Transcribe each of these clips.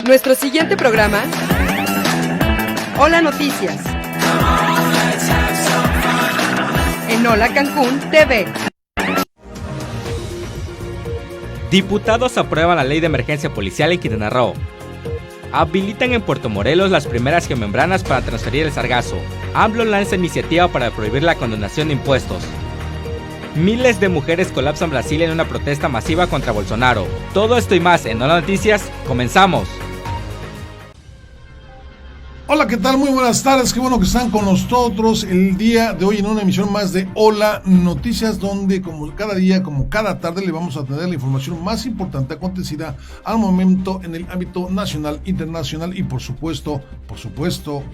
Nuestro siguiente programa, Hola Noticias, en Hola Cancún TV. Diputados aprueban la ley de emergencia policial en Quintana Roo. Habilitan en Puerto Morelos las primeras geomembranas para transferir el sargazo. AMLO lanza iniciativa para prohibir la condonación de impuestos. Miles de mujeres colapsan Brasil en una protesta masiva contra Bolsonaro. Todo esto y más en Hola Noticias, comenzamos. Hola, ¿qué tal? Muy buenas tardes, qué bueno que están con nosotros el día de hoy en una emisión más de Hola Noticias, donde como cada día, como cada tarde, le vamos a tener la información más importante acontecida al momento en el ámbito nacional, internacional y por supuesto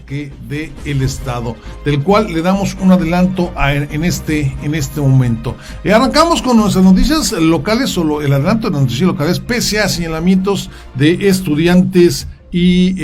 que de el Estado, del cual le damos un adelanto en este momento. Arrancamos con nuestras noticias locales, solo el adelanto de las noticias locales, pese a señalamientos de estudiantes y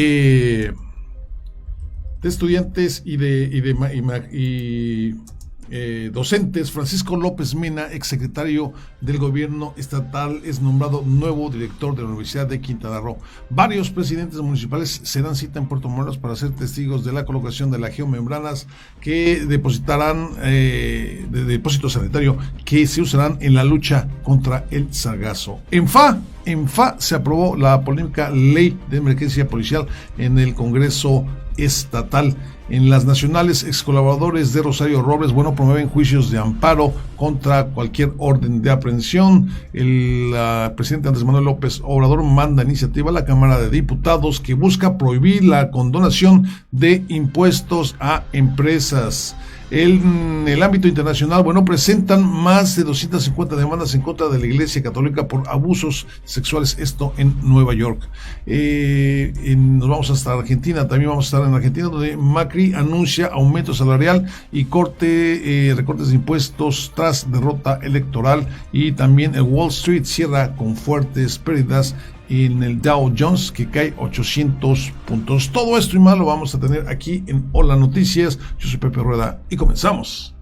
docentes. Francisco López Mena, exsecretario del gobierno estatal, es nombrado nuevo director de la Universidad de Quintana Roo. Varios presidentes municipales se dan cita en Puerto Morelos para ser testigos de la colocación de las geomembranas que depositarán de depósito sanitario que se usarán en la lucha contra el sargazo. En FA se aprobó la polémica ley de emergencia policial en el Congreso estatal. En las nacionales, ex colaboradores de Rosario Robles, promueven juicios de amparo contra cualquier orden de aprehensión. El presidente Andrés Manuel López Obrador manda iniciativa a la Cámara de Diputados que busca prohibir la condonación de impuestos a empresas. En el ámbito internacional, presentan más de 250 demandas en contra de la Iglesia Católica por abusos sexuales, esto en Nueva York. Nos vamos hasta Argentina, también vamos a estar en Argentina, donde Macri anuncia aumento salarial y recortes de impuestos tras derrota electoral, y también el Wall Street cierra con fuertes pérdidas en el Dow Jones, que cae 800 puntos. Todo esto y más lo vamos a tener aquí en Hola Noticias. Yo soy Pepe Rueda y comenzamos.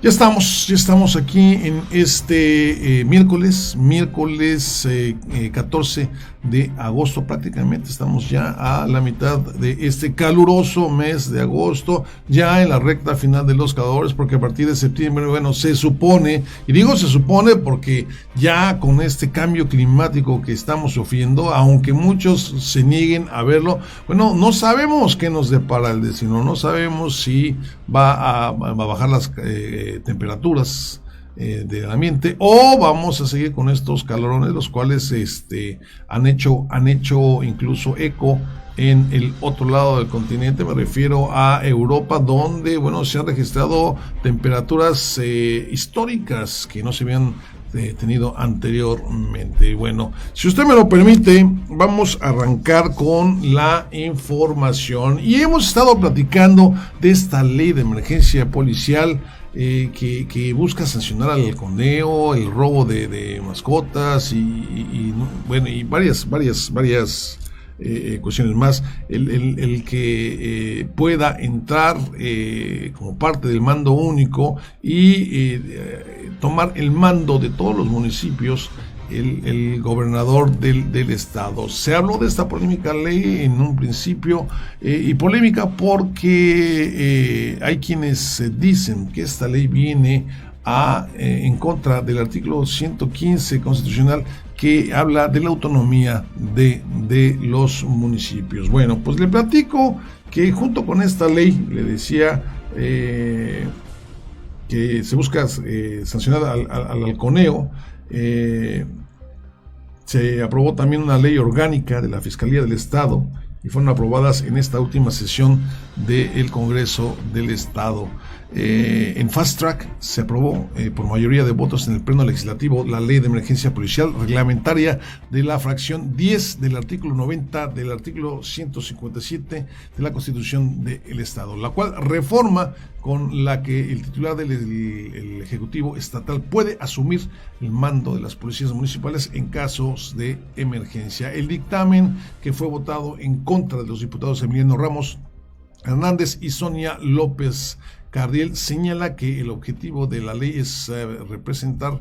Ya estamos aquí en este miércoles 14 de agosto, prácticamente estamos ya a la mitad de este caluroso mes de agosto, ya en la recta final de los calores, porque a partir de septiembre, se supone, y digo se supone porque ya con este cambio climático que estamos sufriendo, aunque muchos se nieguen a verlo, no sabemos qué nos depara el destino, no sabemos si va a bajar las temperaturas del ambiente, o vamos a seguir con estos calorones, los cuales han hecho incluso eco en el otro lado del continente. Me refiero a Europa, donde se han registrado temperaturas históricas que no se habían tenido anteriormente. Si usted me lo permite, vamos a arrancar con la información, y hemos estado platicando de esta ley de emergencia policial que busca sancionar al halconeo, el robo de mascotas y varias cuestiones más. El que pueda entrar como parte del mando único y tomar el mando de todos los municipios el gobernador del estado. Se habló de esta polémica ley en un principio, y polémica porque hay quienes dicen que esta ley viene en contra del artículo 115 constitucional, que habla de la autonomía de los municipios. Pues le platico que junto con esta ley, le decía, que se busca sancionar al halconeo, se aprobó también una ley orgánica de la Fiscalía del Estado, y fueron aprobadas en esta última sesión del Congreso del Estado. En fast track se aprobó por mayoría de votos en el pleno legislativo la ley de emergencia policial reglamentaria de la fracción 10 del artículo 90 del artículo 157 de la Constitución del Estado, la cual reforma con la que el titular del Ejecutivo Estatal puede asumir el mando de las policías municipales en casos de emergencia. El dictamen, que fue votado en contra de los diputados Emiliano Ramos Hernández y Sonia López Cardiel, señala que el objetivo de la ley es representa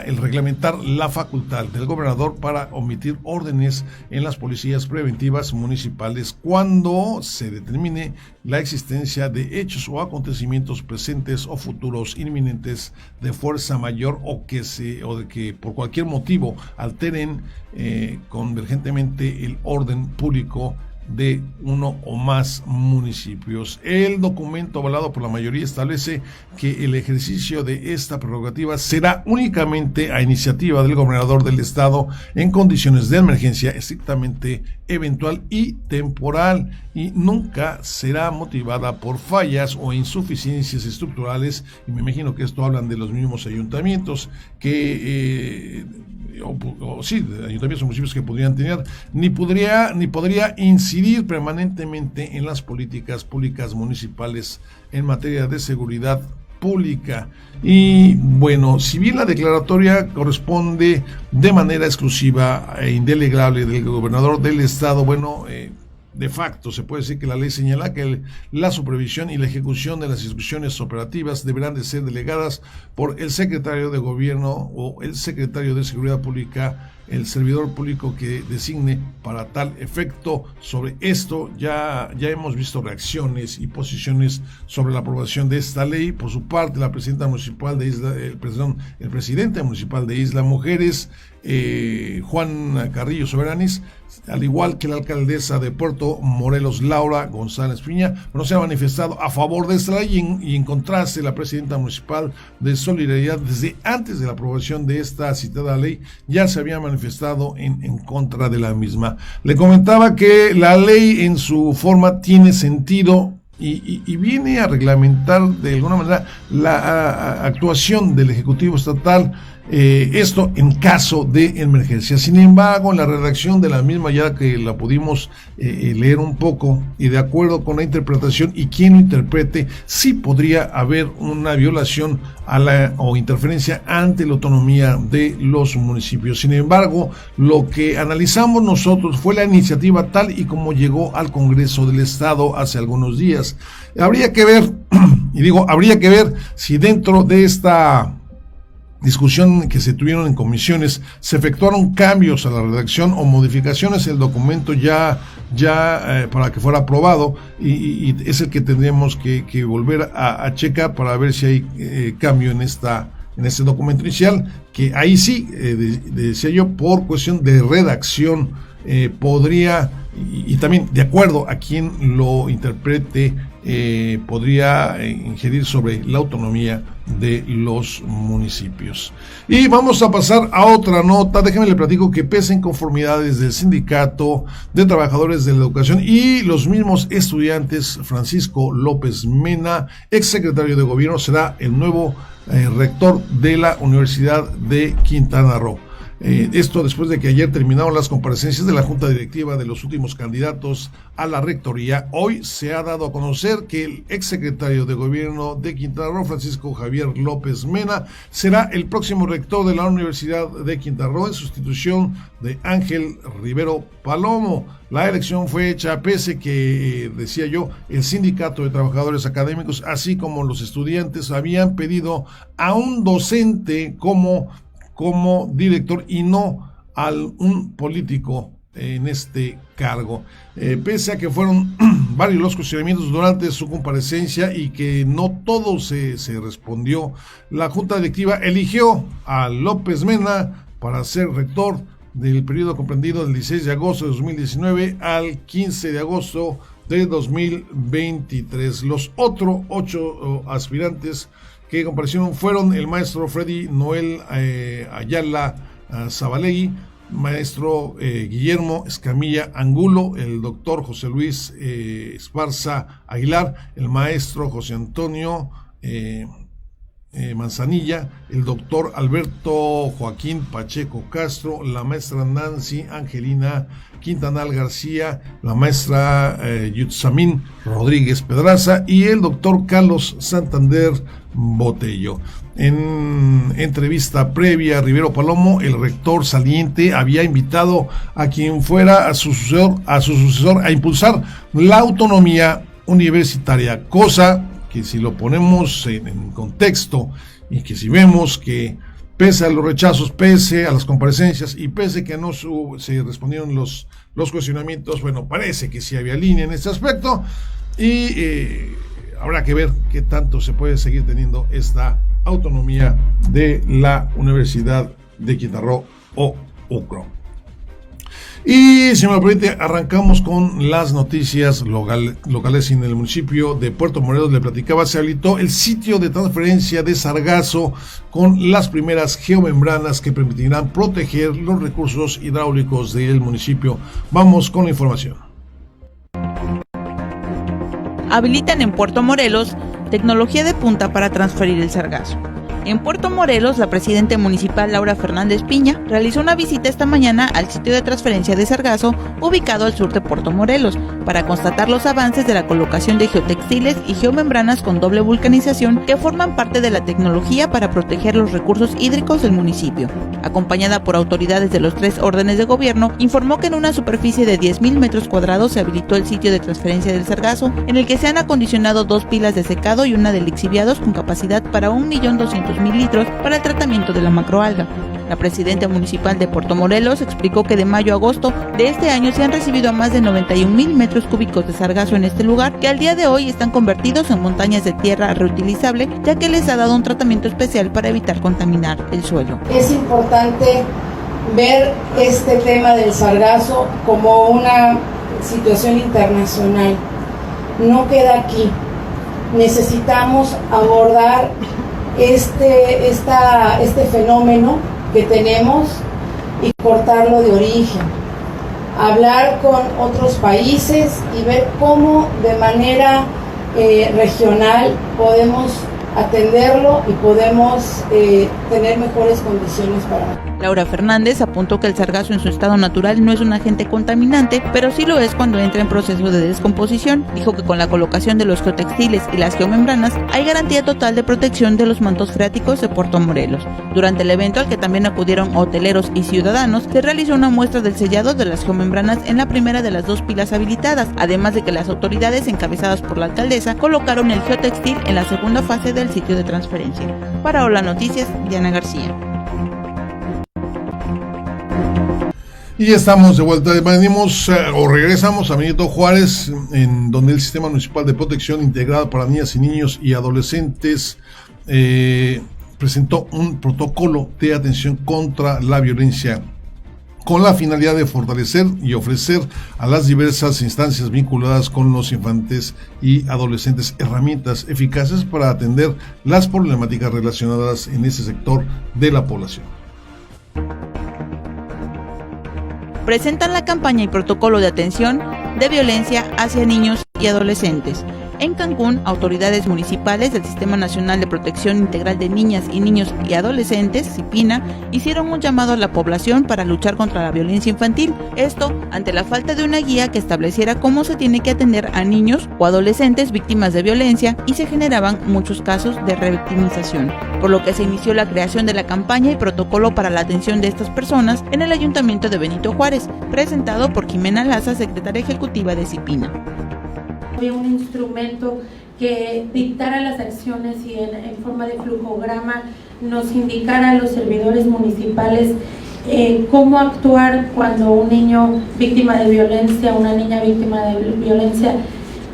el reglamentar la facultad del gobernador para omitir órdenes en las policías preventivas municipales cuando se determine la existencia de hechos o acontecimientos presentes o futuros inminentes de fuerza mayor o de que por cualquier motivo alteren convergentemente el orden público de uno o más municipios. El documento avalado por la mayoría establece que el ejercicio de esta prerrogativa será únicamente a iniciativa del gobernador del estado en condiciones de emergencia estrictamente eventual y temporal, y nunca será motivada por fallas o insuficiencias estructurales, y me imagino que esto hablan de los mismos ayuntamientos que ayuntamientos o municipios que podrían tener, ni podría incidir permanentemente en las políticas públicas municipales en materia de seguridad pública. Y bueno, si bien la declaratoria corresponde de manera exclusiva e indelegable del gobernador del estado, de facto se puede decir que la ley señala que la supervisión y la ejecución de las instrucciones operativas deberán de ser delegadas por el secretario de gobierno o el secretario de seguridad pública, el servidor público que designe para tal efecto. Sobre esto ya hemos visto reacciones y posiciones sobre la aprobación de esta ley. Por su parte, la presidenta municipal de el presidente municipal de Isla Mujeres, Juan Carrillo Soberanis, al igual que la alcaldesa de Puerto Morelos, Laura González Piña, se ha manifestado a favor de esta ley, y en contraste, la presidenta municipal de Solidaridad, desde antes de la aprobación de esta citada ley, ya se había manifestado en contra de la misma. Le comentaba que la ley en su forma tiene sentido y viene a reglamentar de alguna manera la actuación del Ejecutivo Estatal, esto en caso de emergencia. Sin embargo, en la redacción de la misma, ya que la pudimos leer un poco, y de acuerdo con la interpretación y quien lo interprete, sí podría haber una violación o interferencia ante la autonomía de los municipios. Sin embargo, lo que analizamos nosotros fue la iniciativa tal y como llegó al Congreso del Estado hace algunos días. Habría que ver, habría que ver si dentro de esta discusión que se tuvieron en comisiones se efectuaron cambios a la redacción o modificaciones en el documento ya para que fuera aprobado, y es el que tendríamos que volver a checar para ver si hay cambio en este documento inicial, que ahí sí, decía yo, por cuestión de redacción podría, y también de acuerdo a quien lo interprete, podría ingerir sobre la autonomía de los municipios. Y vamos a pasar a otra nota. Déjenme le platico que pese a inconformidades del Sindicato de Trabajadores de la Educación y los mismos estudiantes, Francisco López Mena, exsecretario de Gobierno, será el nuevo rector de la Universidad de Quintana Roo. Esto después de que ayer terminaron las comparecencias de la Junta Directiva de los últimos candidatos a la rectoría. Hoy se ha dado a conocer que el exsecretario de Gobierno de Quintana Roo, Francisco Javier López Mena, será el próximo rector de la Universidad de Quintana Roo en sustitución de Ángel Rivero Palomo. La elección fue hecha pese que, decía yo, el Sindicato de Trabajadores Académicos, así como los estudiantes, habían pedido a un docente como director y no a un político en este cargo. Pese a que fueron varios los cuestionamientos durante su comparecencia y que no todo se respondió, la Junta Directiva eligió a López Mena para ser rector del periodo comprendido del 16 de agosto de 2019 al 15 de agosto de 2023. Los otros 8 aspirantes que comparecieron fueron el maestro Freddy Noel Ayala Zabalegui, maestro Guillermo Escamilla Angulo, el doctor José Luis Esparza Aguilar, el maestro José Antonio Manzanilla, el doctor Alberto Joaquín Pacheco Castro, la maestra Nancy Angelina Quintanal García, la maestra Yutsamín Rodríguez Pedraza y el doctor Carlos Santander Botello. En entrevista previa a Rivero Palomo, el rector saliente había invitado a quien fuera a su sucesor a impulsar la autonomía universitaria, cosa que si lo ponemos en contexto y que si vemos que pese a los rechazos, pese a las comparecencias y pese que no se respondieron los cuestionamientos, bueno, parece que sí había línea en este aspecto y habrá que ver qué tanto se puede seguir teniendo esta autonomía de la Universidad de Quintana Roo o UCRO. Y si me lo permite, arrancamos con las noticias locales. En el municipio de Puerto Morelos, le platicaba, se habilitó el sitio de transferencia de sargazo con las primeras geomembranas que permitirán proteger los recursos hidráulicos del municipio. Vamos con la información. Habilitan en Puerto Morelos tecnología de punta para transferir el sargazo. En Puerto Morelos, la presidenta municipal Laura Fernández Piña realizó una visita esta mañana al sitio de transferencia de sargazo ubicado al sur de Puerto Morelos para constatar los avances de la colocación de geotextiles y geomembranas con doble vulcanización que forman parte de la tecnología para proteger los recursos hídricos del municipio. Acompañada por autoridades de los 3 órdenes de gobierno, informó que en una superficie de 10,000 metros cuadrados se habilitó el sitio de transferencia del sargazo, en el que se han acondicionado 2 pilas de secado y una de lixiviados con capacidad para 1.200.000 litros para el tratamiento de la macroalga. La presidenta municipal de Puerto Morelos explicó que de mayo a agosto de este año se han recibido a más de 91,000 metros cúbicos de sargazo en este lugar, que al día de hoy están convertidos en montañas de tierra reutilizable, ya que les ha dado un tratamiento especial para evitar contaminar el suelo. Es importante ver este tema del sargazo como una situación internacional. No queda aquí. Necesitamos abordar este fenómeno que tenemos y cortarlo de origen, hablar con otros países y ver cómo de manera regional podemos atenderlo y podemos tener mejores condiciones para. Laura Fernández apuntó que el sargazo en su estado natural no es un agente contaminante, pero sí lo es cuando entra en proceso de descomposición. Dijo que con la colocación de los geotextiles y las geomembranas hay garantía total de protección de los mantos freáticos de Puerto Morelos. Durante el evento, al que también acudieron hoteleros y ciudadanos, se realizó una muestra del sellado de las geomembranas en la primera de las 2 pilas habilitadas, además de que las autoridades encabezadas por la alcaldesa colocaron el geotextil en la segunda fase del sitio de transferencia. Para Hola Noticias, Diana García. Y estamos de vuelta, regresamos a Benito Juárez, en donde el Sistema Municipal de Protección Integrada para Niñas y Niños y Adolescentes presentó un protocolo de atención contra la violencia con la finalidad de fortalecer y ofrecer a las diversas instancias vinculadas con los infantes y adolescentes herramientas eficaces para atender las problemáticas relacionadas en ese sector de la población. Presentan la campaña y protocolo de atención de violencia hacia niños y adolescentes. En Cancún, autoridades municipales del Sistema Nacional de Protección Integral de Niñas y Niños y Adolescentes, CIPINA, hicieron un llamado a la población para luchar contra la violencia infantil. Esto ante la falta de una guía que estableciera cómo se tiene que atender a niños o adolescentes víctimas de violencia, y se generaban muchos casos de revictimización, por lo que se inició la creación de la campaña y protocolo para la atención de estas personas en el Ayuntamiento de Benito Juárez, presentado por Jimena Laza, secretaria ejecutiva de CIPINA. Había un instrumento que dictara las acciones y en forma de flujograma nos indicara a los servidores municipales cómo actuar cuando un niño víctima de violencia, una niña víctima de violencia,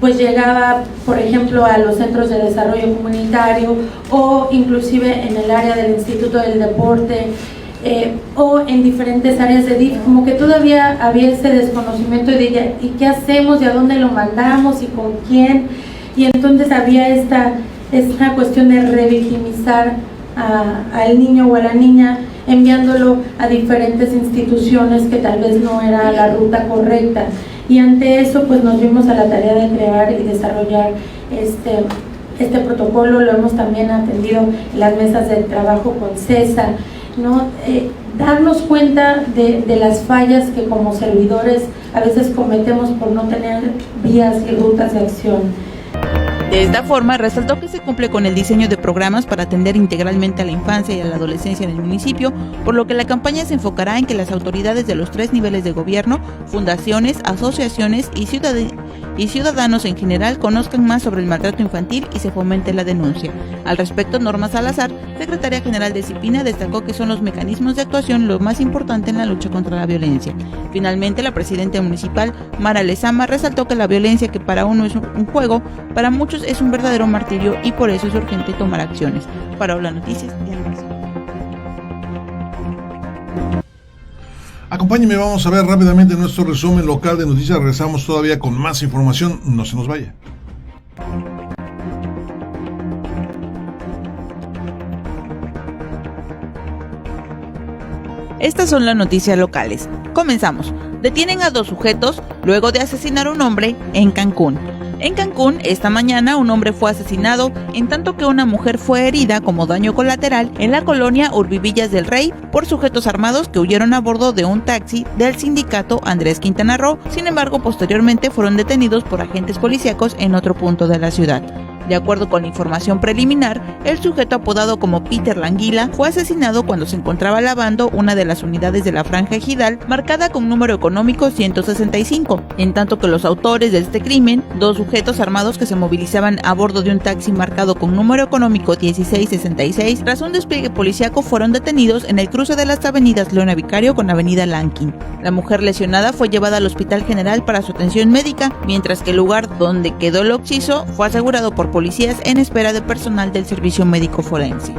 pues llegaba, por ejemplo, a los centros de desarrollo comunitario o inclusive en el área del Instituto del Deporte, o en diferentes áreas de DIF, como que todavía había ese desconocimiento de ella, ¿y qué hacemos? ¿Y a dónde lo mandamos? ¿Y con quién? Y entonces había esta cuestión de revictimizar al niño o a la niña enviándolo a diferentes instituciones que tal vez no era la ruta correcta. Y ante eso pues nos dimos a la tarea de crear y desarrollar este protocolo. Lo hemos también atendido en las mesas de trabajo con César, ¿no? Darnos cuenta de las fallas que como servidores a veces cometemos por no tener vías y rutas de acción. De esta forma, resaltó que se cumple con el diseño de programas para atender integralmente a la infancia y a la adolescencia en el municipio, por lo que la campaña se enfocará en que las autoridades de los 3 niveles de gobierno, fundaciones, asociaciones y ciudadanos en general conozcan más sobre el maltrato infantil y se fomente la denuncia. Al respecto, Norma Salazar, secretaria general de CIPINA, destacó que son los mecanismos de actuación lo más importante en la lucha contra la violencia. Finalmente, la presidenta municipal, Mara Lezama, resaltó que la violencia, que para uno es un juego, para muchos es un verdadero martirio y por eso es urgente tomar acciones. Para Hola Noticias, Diana García. Acompáñenme, vamos a ver rápidamente nuestro resumen local de noticias. Regresamos todavía con más información, no se nos vaya. Estas son las noticias locales. Comenzamos. Detienen a 2 sujetos luego de asesinar a un hombre en Cancún. En Cancún, esta mañana, un hombre fue asesinado, en tanto que una mujer fue herida como daño colateral en la colonia Urbivillas del Rey por sujetos armados que huyeron a bordo de un taxi del sindicato Andrés Quintana Roo. Sin embargo, posteriormente fueron detenidos por agentes policíacos en otro punto de la ciudad. De acuerdo con la información preliminar, el sujeto apodado como Peter Languila fue asesinado cuando se encontraba lavando una de las unidades de la Franja Ejidal marcada con número económico 165, en tanto que los autores de este crimen, 2 sujetos armados que se movilizaban a bordo de un taxi marcado con número económico 1666, tras un despliegue policíaco fueron detenidos en el cruce de las avenidas Leona Vicario con avenida Lankin. La mujer lesionada fue llevada al Hospital General para su atención médica, mientras que el lugar donde quedó el occiso fue asegurado por policías en espera de personal del servicio médico forense.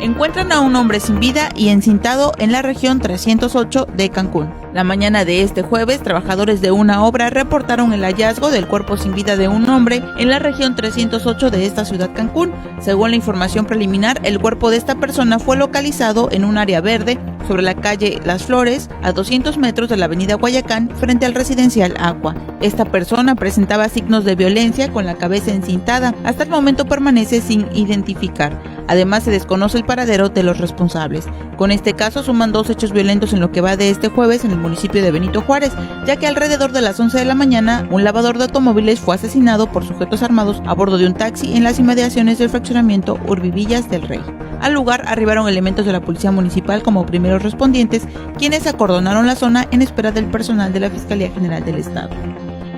Encuentran a un hombre sin vida y encintado en la región 308 de Cancún. La mañana de este jueves, trabajadores de una obra reportaron el hallazgo del cuerpo sin vida de un hombre en la región 308 de esta ciudad Cancún. Según la información preliminar, el cuerpo de esta persona fue localizado en un área verde sobre la calle Las Flores, a 200 metros de la avenida Guayacán, frente al residencial Aqua. Esta persona presentaba signos de violencia con la cabeza encintada. Hasta el momento permanece sin identificar. Además, se desconoce el paradero de los responsables. Con este caso suman 2 hechos violentos en lo que va de este jueves en el municipio de Benito Juárez, ya que alrededor de las 11 de la mañana, un lavador de automóviles fue asesinado por sujetos armados a bordo de un taxi en las inmediaciones del fraccionamiento Urbivillas del Rey. Al lugar arribaron elementos de la policía municipal como primeros respondientes, quienes acordonaron la zona en espera del personal de la Fiscalía General del Estado.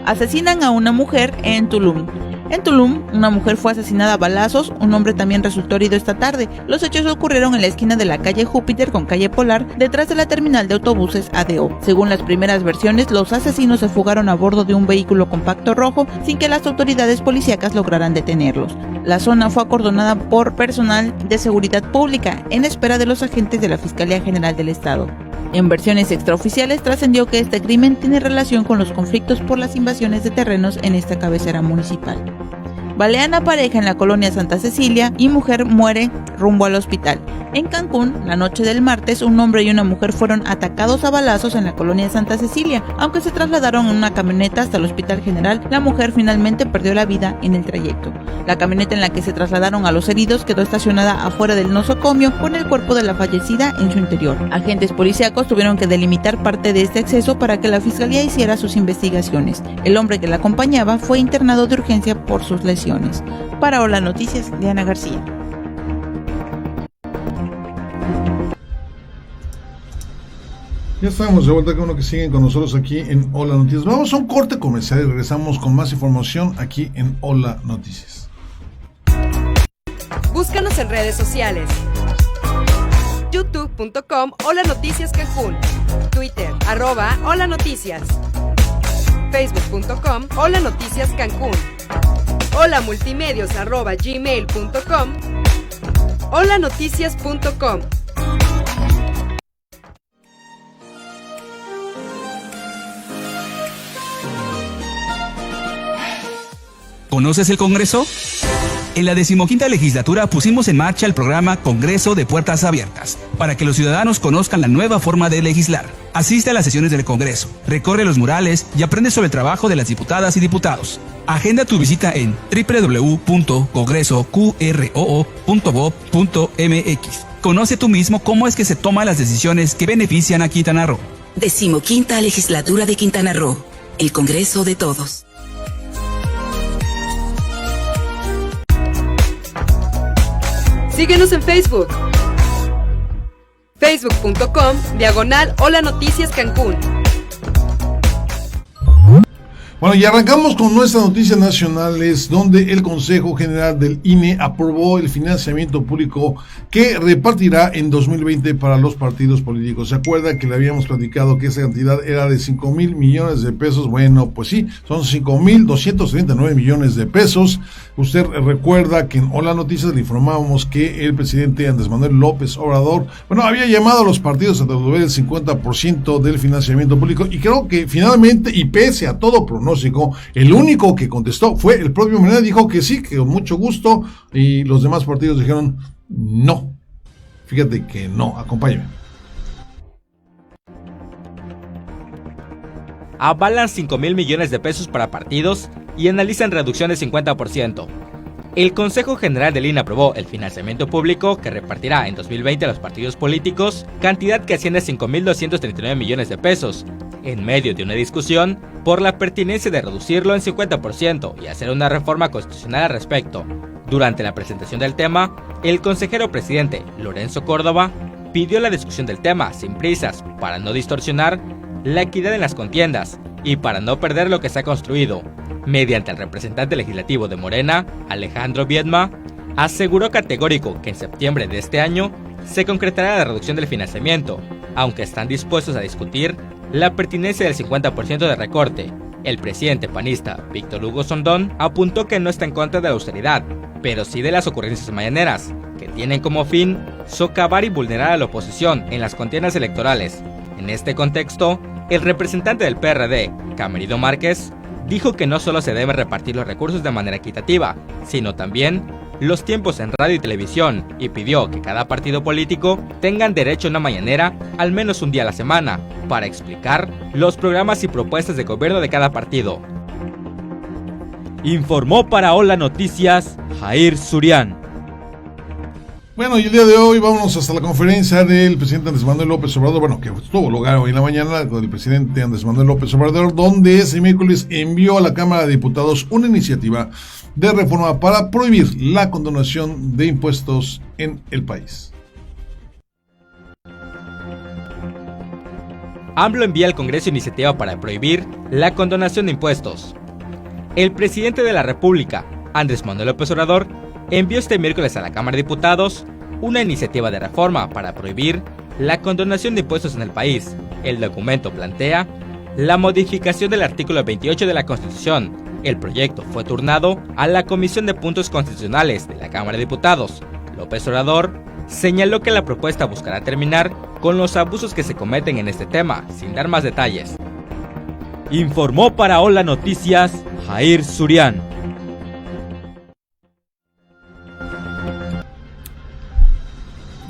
Asesinan a una mujer en Tulum. En Tulum, una mujer fue asesinada a balazos, un hombre también resultó herido esta tarde. Los hechos ocurrieron en la esquina de la calle Júpiter con calle Polar, detrás de la terminal de autobuses ADO. Según las primeras versiones, los asesinos se fugaron a bordo de un vehículo compacto rojo sin que las autoridades policíacas lograran detenerlos. La zona fue acordonada por personal de seguridad pública en espera de los agentes de la Fiscalía General del Estado. En versiones extraoficiales trascendió que este crimen tiene relación con los conflictos por las invasiones de terrenos en esta cabecera municipal. Balean a pareja en la colonia Santa Cecilia y mujer muere rumbo al hospital. En Cancún, la noche del martes, un hombre y una mujer fueron atacados a balazos en la colonia Santa Cecilia. Aunque se trasladaron en una camioneta hasta el Hospital General, la mujer finalmente perdió la vida en el trayecto. La camioneta en la que se trasladaron a los heridos quedó estacionada afuera del nosocomio con el cuerpo de la fallecida en su interior. Agentes policíacos tuvieron que delimitar parte de este acceso para que la fiscalía hiciera sus investigaciones. El hombre que la acompañaba fue internado de urgencia por sus lesiones. Para Hola Noticias, Diana García. Ya estamos de vuelta con uno que siguen con nosotros aquí en Hola Noticias. Vamos a un corte comercial y regresamos con más información aquí en Hola Noticias. Búscanos en redes sociales. youtube.com Hola Noticias Cancún. Twitter @Hola Noticias. Facebook.com Hola Noticias Cancún. holamultimedios@gmail.com. holanoticias.com. ¿Conoces el Congreso? En la 15ª legislatura pusimos en marcha el programa Congreso de Puertas Abiertas, para que los ciudadanos conozcan la nueva forma de legislar. Asiste a las sesiones del Congreso, recorre los murales y aprende sobre el trabajo de las diputadas y diputados. Agenda tu visita en www.congreso.qroo.gov.mx. Conoce tú mismo cómo es que se toman las decisiones que benefician a Quintana Roo. 15ª Legislatura de Quintana Roo, el Congreso de Todos. Síguenos en Facebook. Facebook.com/Hola Noticias Cancún. Bueno, y arrancamos con nuestras noticias nacionales, donde el Consejo General del INE aprobó el financiamiento público que repartirá en 2020 para los partidos políticos. ¿Se acuerda que le habíamos platicado que esa cantidad era de 5,000 millones de pesos? Bueno, pues sí, son 5,239 millones de pesos. Usted recuerda que en Hola Noticias le informábamos que el presidente Andrés Manuel López Obrador, había llamado a los partidos a devolver el 50% del financiamiento público, y creo que finalmente, y pese a todo pronóstico, el único que contestó fue el propio Morena. Dijo que sí, que con mucho gusto, y los demás partidos dijeron no. Fíjate que no. Acompáñame. Avalan 5,000 millones de pesos para partidos y analizan reducción de 50%. El Consejo General del INE aprobó el financiamiento público que repartirá en 2020 a los partidos políticos, cantidad que asciende a 5,239 millones de pesos, en medio de una discusión por la pertinencia de reducirlo en 50% y hacer una reforma constitucional al respecto. Durante la presentación del tema, el consejero presidente, Lorenzo Córdoba, pidió la discusión del tema sin prisas para no distorsionar la equidad en las contiendas y para no perder lo que se ha construido. Mediante el representante legislativo de Morena, Alejandro Viedma, aseguró categórico que en septiembre de este año se concretará la reducción del financiamiento, aunque están dispuestos a discutir la pertinencia del 50% de recorte. El presidente panista, Víctor Hugo Sondón, apuntó que no está en contra de la austeridad, pero sí de las ocurrencias mañaneras, que tienen como fin socavar y vulnerar a la oposición en las contiendas electorales. En este contexto, el representante del PRD, Camerido Márquez, dijo que no solo se deben repartir los recursos de manera equitativa, sino también los tiempos en radio y televisión, y pidió que cada partido político tengan derecho a una mañanera al menos un día a la semana para explicar los programas y propuestas de gobierno de cada partido. Informó para Hola Noticias, Jair Surián. Bueno, y el día de hoy vámonos hasta la conferencia del presidente Andrés Manuel López Obrador, que tuvo lugar hoy en la mañana con el presidente Andrés Manuel López Obrador, donde ese miércoles envió a la Cámara de Diputados una iniciativa de reforma para prohibir la condonación de impuestos en el país. AMLO envía al Congreso iniciativa para prohibir la condonación de impuestos. El presidente de la República, Andrés Manuel López Obrador, envió este miércoles a la Cámara de Diputados una iniciativa de reforma para prohibir la condonación de impuestos en el país. El documento plantea la modificación del artículo 28 de la Constitución. El proyecto fue turnado a la Comisión de Puntos Constitucionales de la Cámara de Diputados. López Obrador señaló que la propuesta buscará terminar con los abusos que se cometen en este tema, sin dar más detalles. Informó para Hola Noticias, Jair Surián.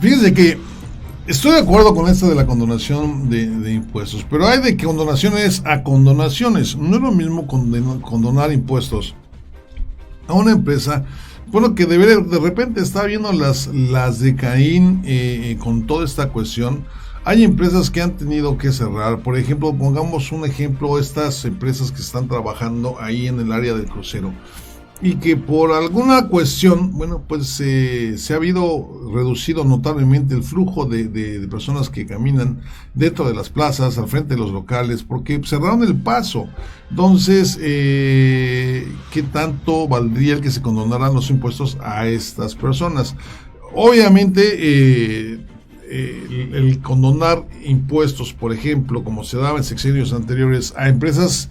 Fíjense que estoy de acuerdo con esto de la condonación de impuestos, pero hay de condonaciones a condonaciones. No es lo mismo condonar impuestos a una empresa, que de repente está viendo las de Caín con toda esta cuestión. Hay empresas que han tenido que cerrar. Por ejemplo, pongamos un ejemplo, estas empresas que están trabajando ahí en el área del crucero, y que por alguna cuestión, se ha habido reducido notablemente el flujo de personas que caminan dentro de las plazas, al frente de los locales, porque cerraron el paso. Entonces, ¿qué tanto valdría el que se condonaran los impuestos a estas personas? Obviamente, el condonar impuestos, por ejemplo, como se daba en sexenios anteriores, a empresas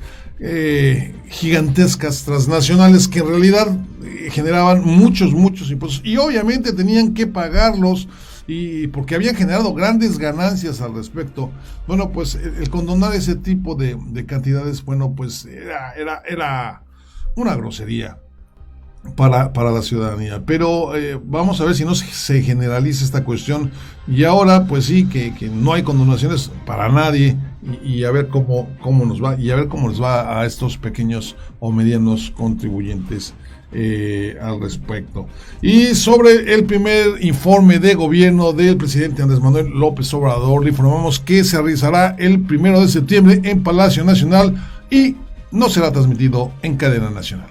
gigantescas transnacionales que en realidad generaban muchos impuestos, y obviamente tenían que pagarlos, y porque habían generado grandes ganancias al respecto. El condonar ese tipo de cantidades, era una grosería. para la ciudadanía. Pero vamos a ver si no se generaliza esta cuestión, y ahora pues sí, que no hay condonaciones para nadie, y a ver cómo nos va, y a ver cómo les va a estos pequeños o medianos contribuyentes al respecto. Y sobre el primer informe de gobierno del presidente Andrés Manuel López Obrador, le informamos que se realizará el 1 de septiembre en Palacio Nacional y no será transmitido en cadena nacional.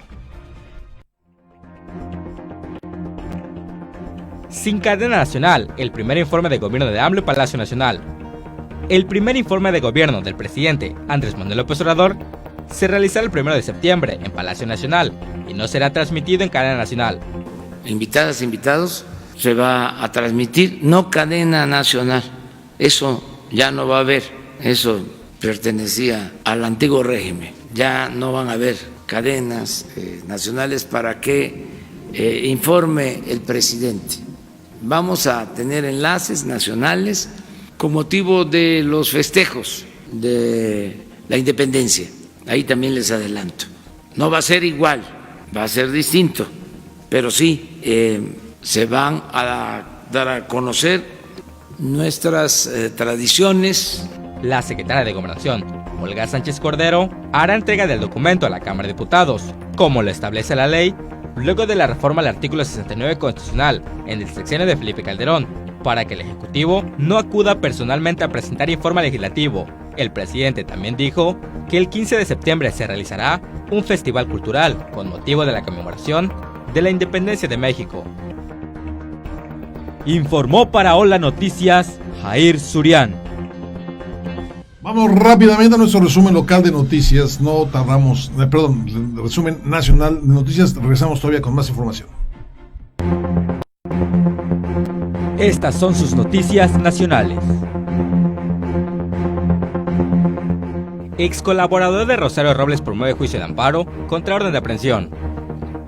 Sin cadena nacional, el primer informe de gobierno de AMLO en Palacio Nacional. El primer informe de gobierno del presidente Andrés Manuel López Obrador se realizará el 1 de septiembre en Palacio Nacional y no será transmitido en cadena nacional. Invitadas, invitados, se va a transmitir, no cadena nacional, eso ya no va a haber, eso pertenecía al antiguo régimen, ya no van a haber cadenas nacionales para que informe el presidente. Vamos a tener enlaces nacionales con motivo de los festejos de la independencia. Ahí también les adelanto. No va a ser igual, va a ser distinto, pero sí se van a dar a conocer nuestras tradiciones. La secretaria de Gobernación, Olga Sánchez Cordero, hará entrega del documento a la Cámara de Diputados, como lo establece la ley, luego de la reforma al artículo 69 constitucional en el sexenio de Felipe Calderón, para que el Ejecutivo no acuda personalmente a presentar informe legislativo. El presidente también dijo que el 15 de septiembre se realizará un festival cultural con motivo de la conmemoración de la independencia de México. Informó para Hola Noticias, Jair Surián. Vamos rápidamente a nuestro resumen local de noticias. No tardamos, resumen nacional de noticias. Regresamos todavía con más información. Estas son sus noticias nacionales. Ex colaborador de Rosario Robles promueve juicio de amparo contra orden de aprehensión.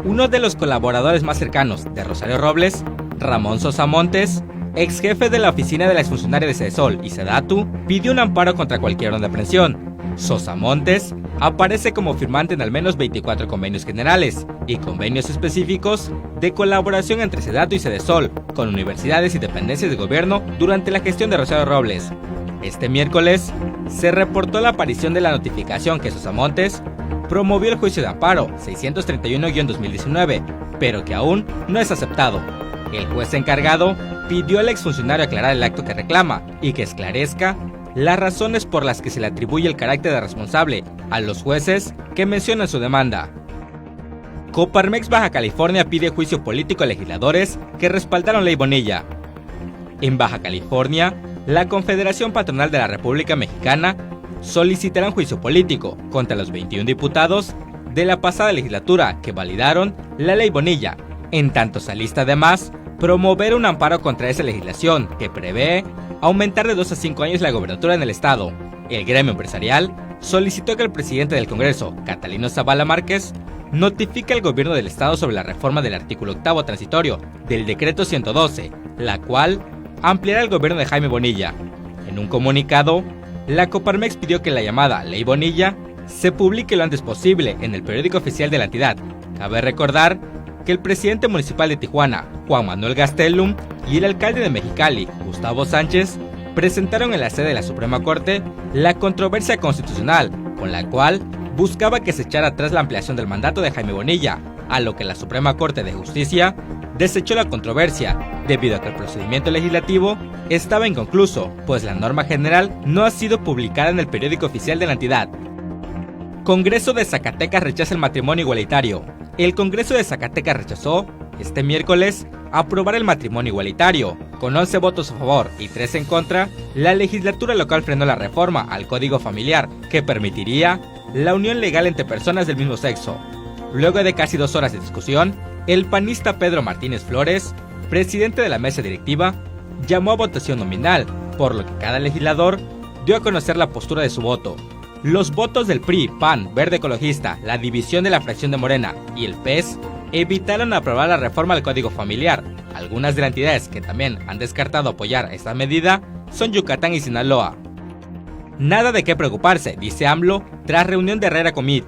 Uno de los colaboradores más cercanos de Rosario Robles, Ramón Sosa Montes, ex jefe de la oficina de la exfuncionaria de Sedesol y Sedatu, pidió un amparo contra cualquier orden de aprehensión. Sosa Montes aparece como firmante en al menos 24 convenios generales y convenios específicos de colaboración entre Sedatu y Sedesol con universidades y dependencias de gobierno durante la gestión de Rosario Robles. Este miércoles se reportó la aparición de la notificación que Sosa Montes promovió el juicio de amparo 631-2019, pero que aún no es aceptado. El juez encargado pidió al exfuncionario aclarar el acto que reclama y que esclarezca las razones por las que se le atribuye el carácter de responsable a los jueces que mencionan su demanda. Coparmex Baja California pide juicio político a legisladores que respaldaron Ley Bonilla. En Baja California, la Confederación Patronal de la República Mexicana solicitará un juicio político contra los 21 diputados de la pasada legislatura que validaron la Ley Bonilla, en tanto se alista además promover un amparo contra esa legislación que prevé aumentar de 2 a 5 años la gobernatura en el estado. El gremio empresarial solicitó que el presidente del Congreso, Catalino Zavala Márquez, notifique al gobierno del estado sobre la reforma del artículo 8º transitorio del decreto 112, la cual ampliará el gobierno de Jaime Bonilla. En un comunicado, la Coparmex pidió que la llamada Ley Bonilla se publique lo antes posible en el periódico oficial de la entidad. Cabe recordar que el presidente municipal de Tijuana, Juan Manuel Gastelum, y el alcalde de Mexicali, Gustavo Sánchez, presentaron en la sede de la Suprema Corte la controversia constitucional, con la cual buscaba que se echara atrás la ampliación del mandato de Jaime Bonilla, a lo que la Suprema Corte de Justicia desechó la controversia, debido a que el procedimiento legislativo estaba inconcluso, pues la norma general no ha sido publicada en el periódico oficial de la entidad. Congreso de Zacatecas rechaza el matrimonio igualitario. El Congreso de Zacatecas rechazó, este miércoles, aprobar el matrimonio igualitario. Con 11 votos a favor y 3 en contra, la legislatura local frenó la reforma al Código Familiar, que permitiría la unión legal entre personas del mismo sexo. Luego de casi 2 horas de discusión, el panista Pedro Martínez Flores, presidente de la mesa directiva, llamó a votación nominal, por lo que cada legislador dio a conocer la postura de su voto. Los votos del PRI, PAN, Verde Ecologista, la división de la fracción de Morena y el PES evitaron aprobar la reforma al Código Familiar. Algunas de las entidades que también han descartado apoyar esta medida son Yucatán y Sinaloa. Nada de qué preocuparse, dice AMLO tras reunión de Herrera Comit.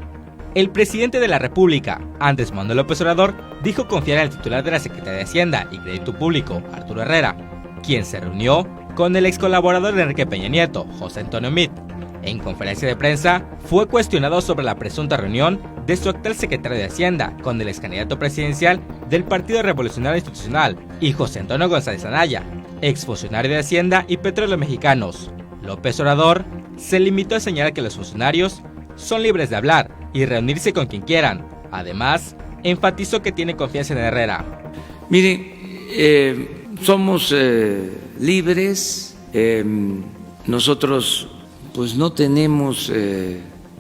El presidente de la República, Andrés Manuel López Obrador, dijo confiar en el titular de la Secretaría de Hacienda y Crédito Público, Arturo Herrera, quien se reunió con el ex colaborador de Enrique Peña Nieto, José Antonio Meade. En conferencia de prensa, fue cuestionado sobre la presunta reunión de su actual secretario de Hacienda con el ex candidato presidencial del Partido Revolucionario Institucional y José Antonio González Anaya, exfuncionario de Hacienda y Petróleos Mexicanos. López Obrador se limitó a señalar que los funcionarios son libres de hablar y reunirse con quien quieran. Además, enfatizó que tiene confianza en Herrera. Miren, somos libres, nosotros pues no tenemos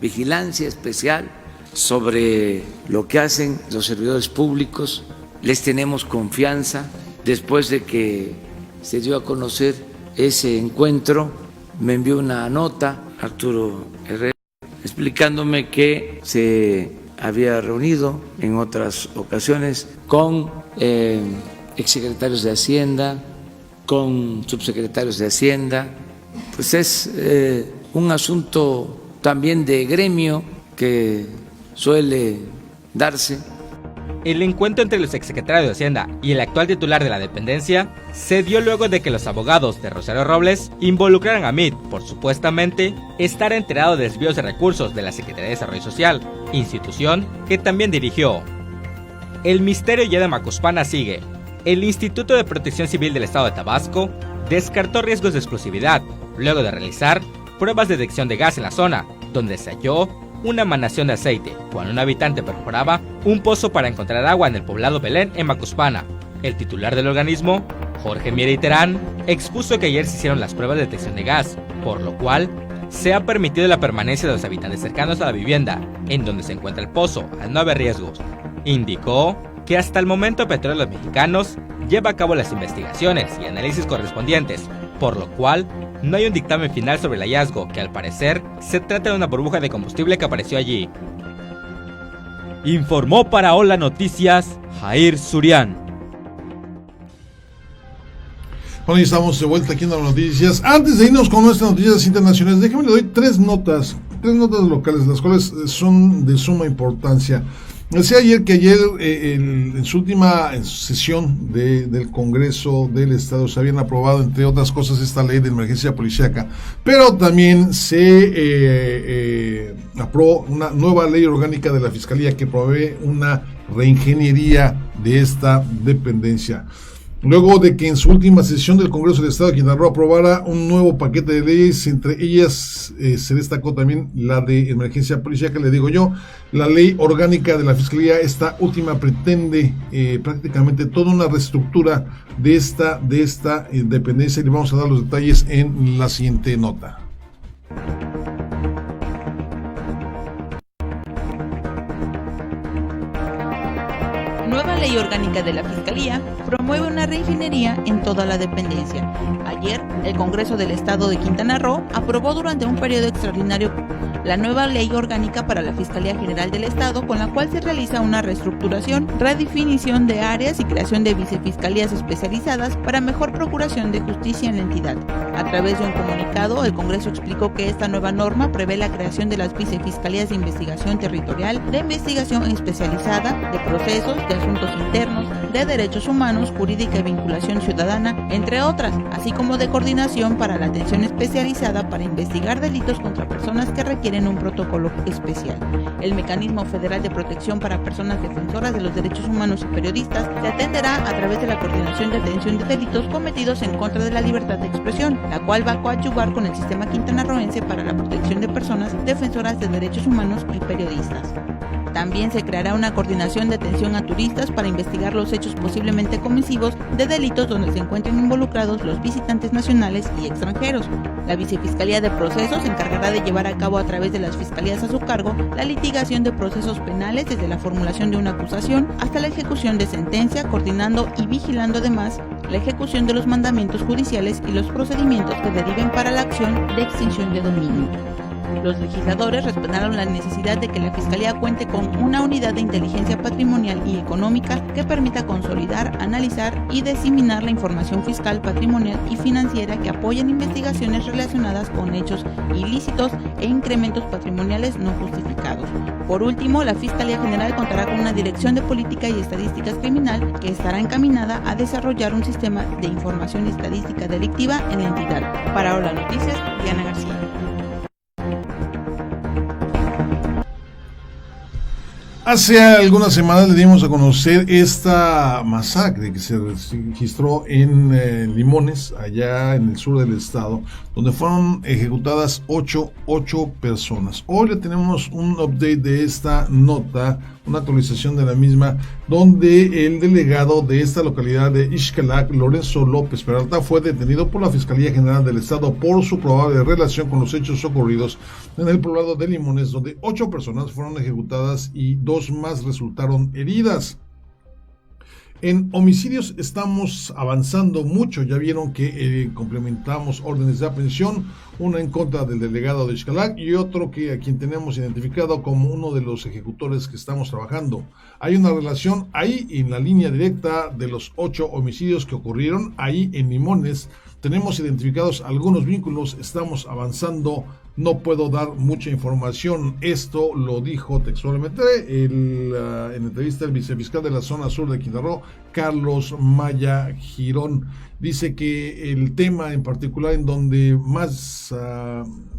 vigilancia especial sobre lo que hacen los servidores públicos, les tenemos confianza. Después de que se dio a conocer ese encuentro, me envió una nota Arturo Herrera explicándome que se había reunido en otras ocasiones con exsecretarios de Hacienda, con subsecretarios de Hacienda. Pues es un asunto también de gremio que suele darse. El encuentro entre los exsecretarios de Hacienda y el actual titular de la dependencia se dio luego de que los abogados de Rosario Robles involucraran a Meade por supuestamente estar enterado de desvíos de recursos de la Secretaría de Desarrollo Social, institución que también dirigió. El misterio ya de Macuspana sigue. El Instituto de Protección Civil del Estado de Tabasco descartó riesgos de explosividad luego de realizar pruebas de detección de gas en la zona, donde se halló una emanación de aceite, cuando un habitante perforaba un pozo para encontrar agua en el poblado Belén, en Macuspana. El titular del organismo, Jorge Miera Terán, expuso que ayer se hicieron las pruebas de detección de gas, por lo cual se ha permitido la permanencia de los habitantes cercanos a la vivienda, en donde se encuentra el pozo, al no haber riesgos. Indicó que hasta el momento Petróleos Mexicanos lleva a cabo las investigaciones y análisis correspondientes, por lo cual no hay un dictamen final sobre el hallazgo, que al parecer se trata de una burbuja de combustible que apareció allí. Informó para Hola Noticias, Jair Surián. Bueno, y estamos de vuelta aquí en las noticias. Antes de irnos con nuestras noticias internacionales, déjame le doy tres notas locales, las cuales son de suma importancia. Decía ayer que en su última sesión del Congreso del Estado se habían aprobado, entre otras cosas, esta ley de emergencia policíaca, pero también se aprobó una nueva ley orgánica de la Fiscalía que provee una reingeniería de esta dependencia. Luego de que en su última sesión del Congreso del Estado de Quintana Roo aprobara un nuevo paquete de leyes, entre ellas se destacó también la de emergencia policíaca, le digo yo, la ley orgánica de la Fiscalía. Esta última pretende prácticamente toda una reestructura de esta dependencia, y le vamos a dar los detalles en la siguiente nota. Nueva ley orgánica de la Fiscalía promueve una reingeniería en toda la dependencia. Ayer, el Congreso del Estado de Quintana Roo aprobó durante un periodo extraordinario la nueva ley orgánica para la Fiscalía General del Estado, con la cual se realiza una reestructuración, redefinición de áreas y creación de vicefiscalías especializadas para mejor procuración de justicia en la entidad. A través de un comunicado, el Congreso explicó que esta nueva norma prevé la creación de las vicefiscalías de investigación territorial, de investigación especializada, de procesos, de asuntos internos, de derechos humanos, jurídica y vinculación ciudadana, entre otras, así como de coordinación para la atención especializada para investigar delitos contra personas que requieren un protocolo especial. El Mecanismo Federal de Protección para Personas Defensoras de los Derechos Humanos y Periodistas se atenderá a través de la coordinación de atención de delitos cometidos en contra de la libertad de expresión, la cual va a coadyuvar con el sistema quintanarroense para la protección de personas defensoras de derechos humanos y periodistas. También se creará una coordinación de atención a turistas para investigar los hechos posiblemente comisivos de delitos donde se encuentren involucrados los visitantes nacionales y extranjeros. La Vicefiscalía de Procesos se encargará de llevar a cabo a través de las fiscalías a su cargo la litigación de procesos penales desde la formulación de una acusación hasta la ejecución de sentencia, coordinando y vigilando además la ejecución de los mandamientos judiciales y los procedimientos que deriven para la acción de extinción de dominio. Los legisladores respaldaron la necesidad de que la Fiscalía cuente con una unidad de inteligencia patrimonial y económica que permita consolidar, analizar y diseminar la información fiscal, patrimonial y financiera que apoyen investigaciones relacionadas con hechos ilícitos e incrementos patrimoniales no justificados. Por último, la Fiscalía General contará con una Dirección de Política y Estadísticas Criminal que estará encaminada a desarrollar un sistema de información estadística delictiva en la entidad. Para Hola Noticias, Diana García. Hace algunas semanas le dimos a conocer esta masacre que se registró en Limones, allá en el sur del estado, donde fueron ejecutadas ocho personas. Hoy le tenemos un update de esta nota, una actualización de la misma, donde el delegado de esta localidad de Ixcalac, Lorenzo López Peralta, fue detenido por la Fiscalía General del Estado por su probable relación con los hechos ocurridos en el poblado de Limones, donde 8 personas fueron ejecutadas y 2 más resultaron heridas. En homicidios estamos avanzando mucho. Ya vieron que complementamos órdenes de aprehensión, una en contra del delegado de Ixcalac y otro que a quien tenemos identificado como uno de los ejecutores que estamos trabajando. Hay una relación ahí en la línea directa de los 8 homicidios que ocurrieron ahí en Limones. Tenemos identificados algunos vínculos, estamos avanzando. No puedo dar mucha información. Esto lo dijo textualmente en entrevista el vicefiscal de la zona sur de Quintana Roo, Carlos Maya Girón. Dice que el tema en particular en donde más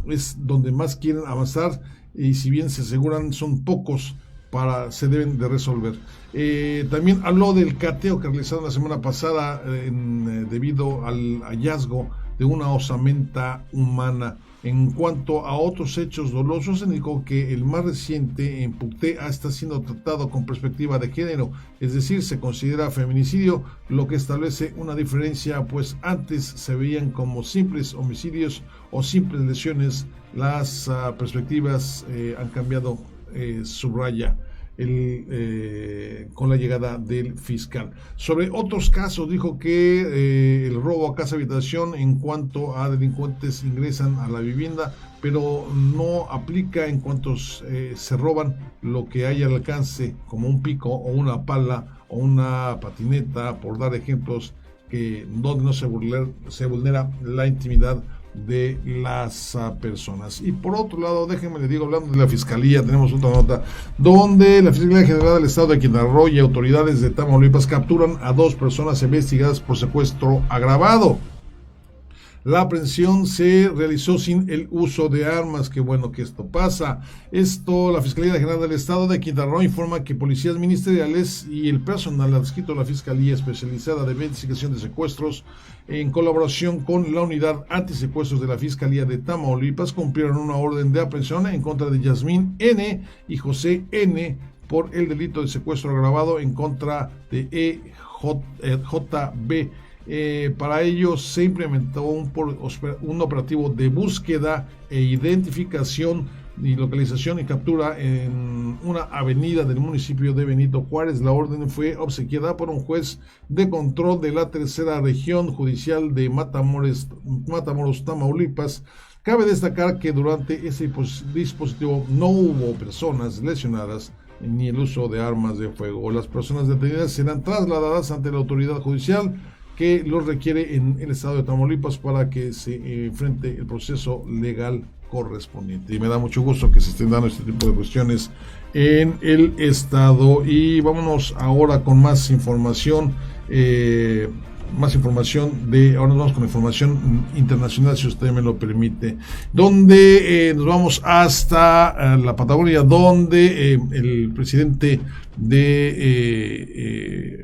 es donde más quieren avanzar, y si bien se aseguran son pocos, se deben de resolver. También habló del cateo que realizaron la semana pasada debido al hallazgo de una osamenta humana. En cuanto a otros hechos dolosos, indicó que el más reciente en Pucté está siendo tratado con perspectiva de género, es decir, se considera feminicidio, lo que establece una diferencia, pues antes se veían como simples homicidios o simples lesiones. Las perspectivas han cambiado, subraya con la llegada del fiscal. Sobre otros casos, dijo que el robo a casa habitación en cuanto a delincuentes ingresan a la vivienda, pero no aplica en cuanto se roban lo que hay al alcance, como un pico o una pala o una patineta, por dar ejemplos donde no se vulnera la intimidad de las personas. Y por otro lado, déjenme le digo, hablando de la Fiscalía, tenemos otra nota donde la Fiscalía General del Estado de Quintana Roo y autoridades de Tamaulipas capturan a 2 personas investigadas por secuestro agravado. La aprehensión se realizó sin el uso de armas. Qué bueno que esto pasa. La Fiscalía General del Estado de Quintana Roo informa que policías ministeriales y el personal adscrito a la Fiscalía Especializada de Investigación de Secuestros, en colaboración con la Unidad Antisecuestros de la Fiscalía de Tamaulipas, cumplieron una orden de aprehensión en contra de Yasmín N. y José N. por el delito de secuestro agravado en contra de JB. Para ello se implementó un operativo de búsqueda e identificación y localización y captura en una avenida del municipio de Benito Juárez. La orden fue obsequiada por un juez de control de la tercera región judicial de Matamoros, Tamaulipas. Cabe destacar que durante ese dispositivo no hubo personas lesionadas ni el uso de armas de fuego. Las personas detenidas serán trasladadas ante la autoridad judicial que los requiere en el estado de Tamaulipas para que se enfrente el proceso legal correspondiente. Y me da mucho gusto que se estén dando este tipo de cuestiones en el estado. Y vámonos ahora con más información. Ahora nos vamos con información internacional, si usted me lo permite, donde nos vamos hasta la Patagonia, donde el presidente de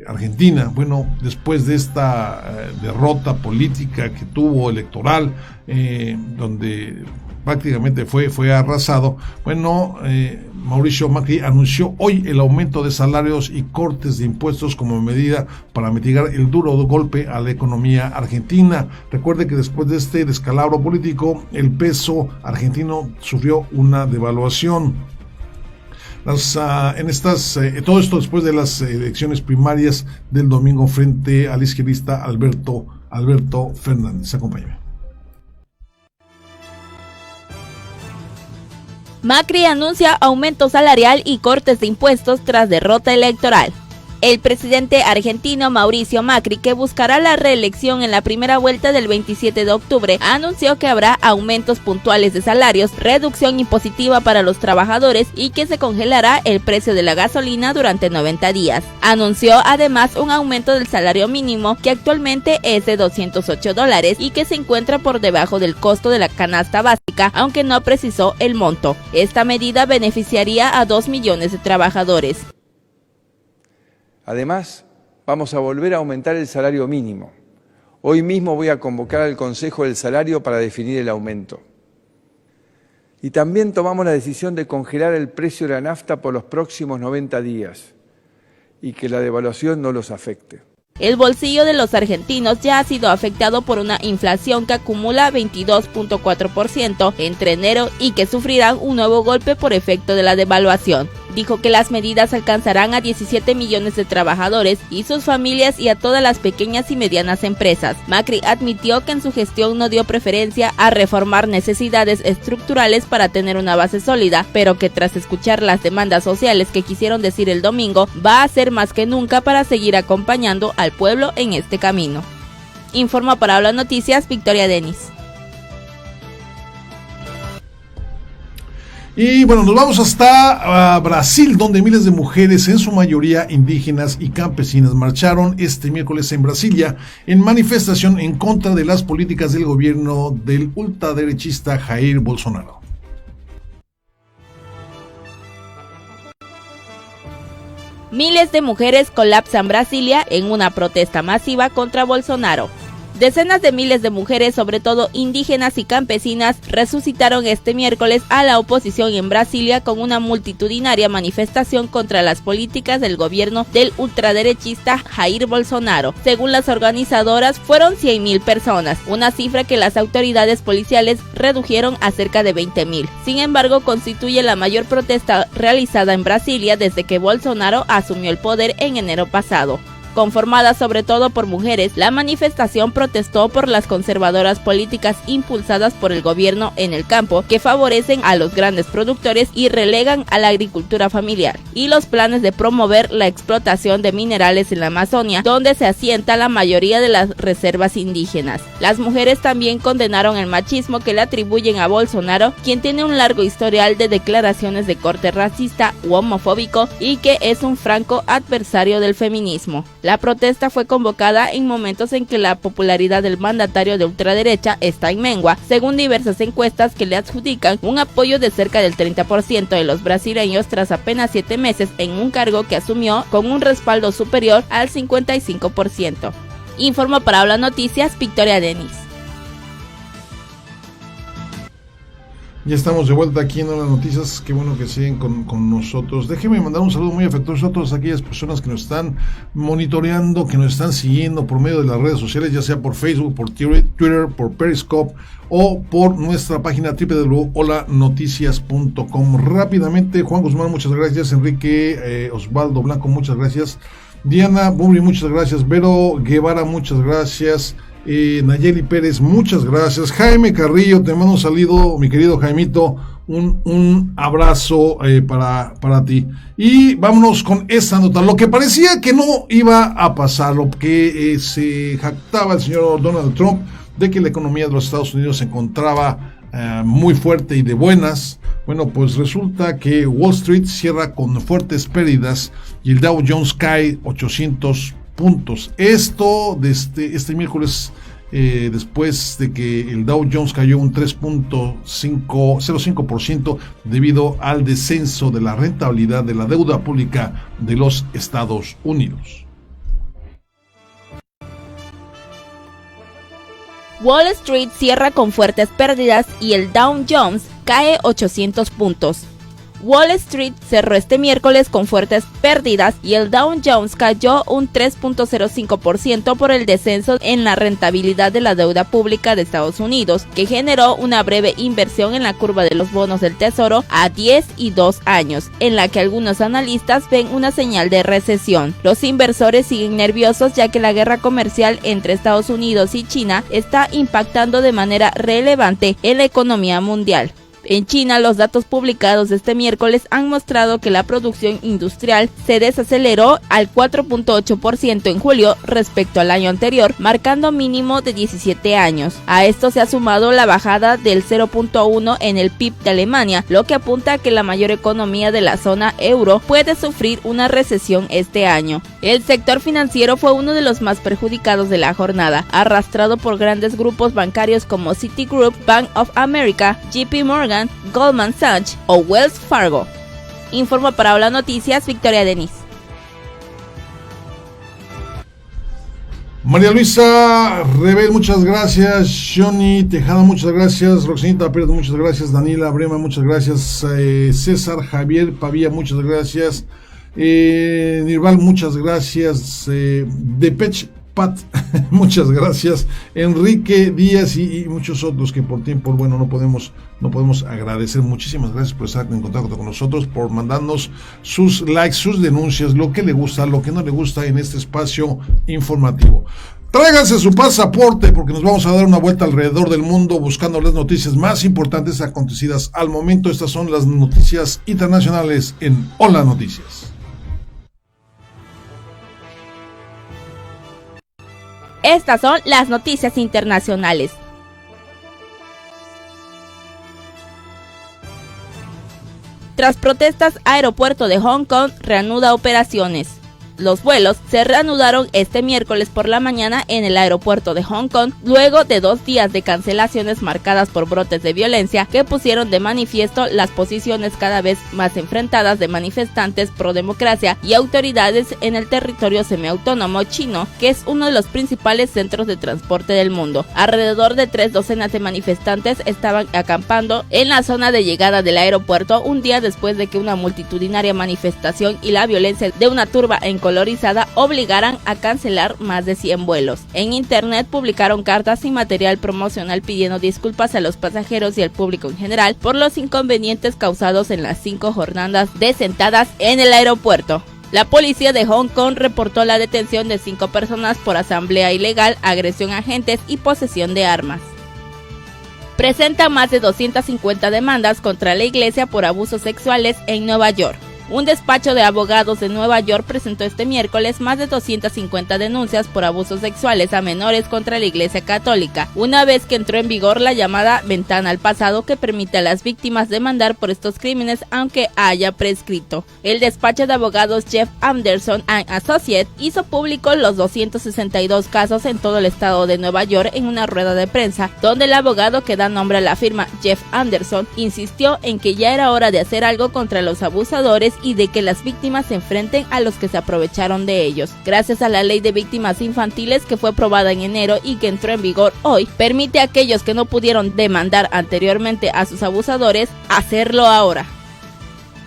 Argentina, después de esta derrota política que tuvo electoral, donde prácticamente fue arrasado, Mauricio Macri anunció hoy el aumento de salarios y cortes de impuestos como medida para mitigar el duro golpe a la economía argentina. Recuerde que después de este descalabro político, el peso argentino sufrió una devaluación. Todo esto después de las elecciones primarias del domingo frente al izquierdista Alberto Fernández. Acompáñame. Macri anuncia aumento salarial y cortes de impuestos tras derrota electoral. El presidente argentino Mauricio Macri, que buscará la reelección en la primera vuelta del 27 de octubre, anunció que habrá aumentos puntuales de salarios, reducción impositiva para los trabajadores y que se congelará el precio de la gasolina durante 90 días. Anunció además un aumento del salario mínimo, que actualmente es de $208 y que se encuentra por debajo del costo de la canasta básica, aunque no precisó el monto. Esta medida beneficiaría a 2 millones de trabajadores. Además, vamos a volver a aumentar el salario mínimo. Hoy mismo voy a convocar al Consejo del Salario para definir el aumento. Y también tomamos la decisión de congelar el precio de la nafta por los próximos 90 días y que la devaluación no los afecte. El bolsillo de los argentinos ya ha sido afectado por una inflación que acumula 22.4% entre enero y que sufrirán un nuevo golpe por efecto de la devaluación. Dijo que las medidas alcanzarán a 17 millones de trabajadores y sus familias y a todas las pequeñas y medianas empresas. Macri admitió que en su gestión no dio preferencia a reformar necesidades estructurales para tener una base sólida, pero que tras escuchar las demandas sociales que quisieron decir el domingo, va a hacer más que nunca para seguir acompañando al pueblo en este camino. Informó para Habla Noticias Victoria Denis. Y bueno, nos vamos hasta Brasil, donde miles de mujeres, en su mayoría indígenas y campesinas, marcharon este miércoles en Brasilia en manifestación en contra de las políticas del gobierno del ultraderechista Jair Bolsonaro. Miles de mujeres colapsan Brasilia en una protesta masiva contra Bolsonaro. Decenas de miles de mujeres, sobre todo indígenas y campesinas, resucitaron este miércoles a la oposición en Brasilia con una multitudinaria manifestación contra las políticas del gobierno del ultraderechista Jair Bolsonaro. Según las organizadoras, fueron 100.000 personas, una cifra que las autoridades policiales redujeron a cerca de 20.000. Sin embargo, constituye la mayor protesta realizada en Brasilia desde que Bolsonaro asumió el poder en enero pasado. Conformada sobre todo por mujeres, la manifestación protestó por las conservadoras políticas impulsadas por el gobierno en el campo, que favorecen a los grandes productores y relegan a la agricultura familiar, y los planes de promover la explotación de minerales en la Amazonia, donde se asienta la mayoría de las reservas indígenas. Las mujeres también condenaron el machismo que le atribuyen a Bolsonaro, quien tiene un largo historial de declaraciones de corte racista u homofóbico y que es un franco adversario del feminismo. La protesta fue convocada en momentos en que la popularidad del mandatario de ultraderecha está en mengua, según diversas encuestas que le adjudican un apoyo de cerca del 30% de los brasileños tras apenas 7 meses en un cargo que asumió con un respaldo superior al 55%. Informó para Habla Noticias Victoria Denis. Ya estamos de vuelta aquí en Hola Noticias, qué bueno que siguen con nosotros. Déjenme mandar un saludo muy afectuoso a todas aquellas personas que nos están monitoreando, que nos están siguiendo por medio de las redes sociales, ya sea por Facebook, por Twitter, por Periscope o por nuestra página www.holanoticias.com. Rápidamente, Juan Guzmán, muchas gracias. Enrique Osvaldo Blanco, muchas gracias. Diana Bubri, muchas gracias. Vero Guevara, muchas gracias. Nayeli Pérez, muchas gracias. Jaime Carrillo, te mando un saludo, mi querido Jaimito, un abrazo para ti. Y vámonos con esta nota. Lo que parecía que no iba a pasar, lo que se jactaba el señor Donald Trump de que la economía de los Estados Unidos se encontraba muy fuerte y de buenas. Bueno, pues resulta que Wall Street cierra con fuertes pérdidas y el Dow Jones cae 800 puntos. Esto de este miércoles, después de que el Dow Jones cayó un 3.05% debido al descenso de la rentabilidad de la deuda pública de los Estados Unidos. Wall Street cierra con fuertes pérdidas y el Dow Jones cae 800 puntos. Wall Street cerró este miércoles con fuertes pérdidas y el Dow Jones cayó un 3.05% por el descenso en la rentabilidad de la deuda pública de Estados Unidos, que generó una breve inversión en la curva de los bonos del Tesoro a 10 y 2 años, en la que algunos analistas ven una señal de recesión. Los inversores siguen nerviosos ya que la guerra comercial entre Estados Unidos y China está impactando de manera relevante en la economía mundial. En China, los datos publicados este miércoles han mostrado que la producción industrial se desaceleró al 4.8% en julio respecto al año anterior, marcando mínimo de 17 años. A esto se ha sumado la bajada del 0.1 en el PIB de Alemania, lo que apunta a que la mayor economía de la zona euro puede sufrir una recesión este año. El sector financiero fue uno de los más perjudicados de la jornada, arrastrado por grandes grupos bancarios como Citigroup, Bank of America, JP Morgan, Goldman Sachs o Wells Fargo. Informa para Hola Noticias, Victoria Denis. María Luisa Rebel, muchas gracias. Johnny Tejada, muchas gracias. Roxanita Pérez, muchas gracias. Daniela Brema, muchas gracias. César Javier Pavía, muchas gracias. Nirval, muchas gracias. Depeche Pat, muchas gracias. Enrique Díaz y muchos otros que por tiempo, bueno, no podemos agradecer. Muchísimas gracias por estar en contacto con nosotros, por mandarnos sus likes, sus denuncias, lo que le gusta, lo que no le gusta en este espacio informativo. Tráiganse su pasaporte porque nos vamos a dar una vuelta alrededor del mundo buscando las noticias más importantes acontecidas al momento. Estas son las noticias internacionales en Hola Noticias. Estas son las noticias internacionales. Tras protestas, aeropuerto de Hong Kong reanuda operaciones. Los vuelos se reanudaron este miércoles por la mañana en el aeropuerto de Hong Kong, luego de 2 días de cancelaciones marcadas por brotes de violencia que pusieron de manifiesto las posiciones cada vez más enfrentadas de manifestantes pro democracia y autoridades en el territorio semiautónomo chino, que es uno de los principales centros de transporte del mundo. Alrededor de 3 docenas de manifestantes estaban acampando en la zona de llegada del aeropuerto un día después de que una multitudinaria manifestación y la violencia de una turba encolorizada obligaran a cancelar más de 100 vuelos. En internet publicaron cartas y material promocional pidiendo disculpas a los pasajeros y al público en general por los inconvenientes causados en las 5 jornadas de sentadas en el aeropuerto. La policía de Hong Kong reportó la detención de 5 personas por asamblea ilegal, agresión a agentes y posesión de armas. Presenta más de 250 demandas contra la iglesia por abusos sexuales en Nueva York. Un despacho de abogados de Nueva York presentó este miércoles más de 250 denuncias por abusos sexuales a menores contra la Iglesia Católica, una vez que entró en vigor la llamada ventana al pasado que permite a las víctimas demandar por estos crímenes aunque haya prescrito. El despacho de abogados Jeff Anderson & Associates hizo público los 262 casos en todo el estado de Nueva York en una rueda de prensa, donde el abogado que da nombre a la firma, Jeff Anderson, insistió en que ya era hora de hacer algo contra los abusadores y de que las víctimas se enfrenten a los que se aprovecharon de ellos. Gracias a la ley de víctimas infantiles que fue aprobada en enero y que entró en vigor hoy, permite a aquellos que no pudieron demandar anteriormente a sus abusadores hacerlo ahora.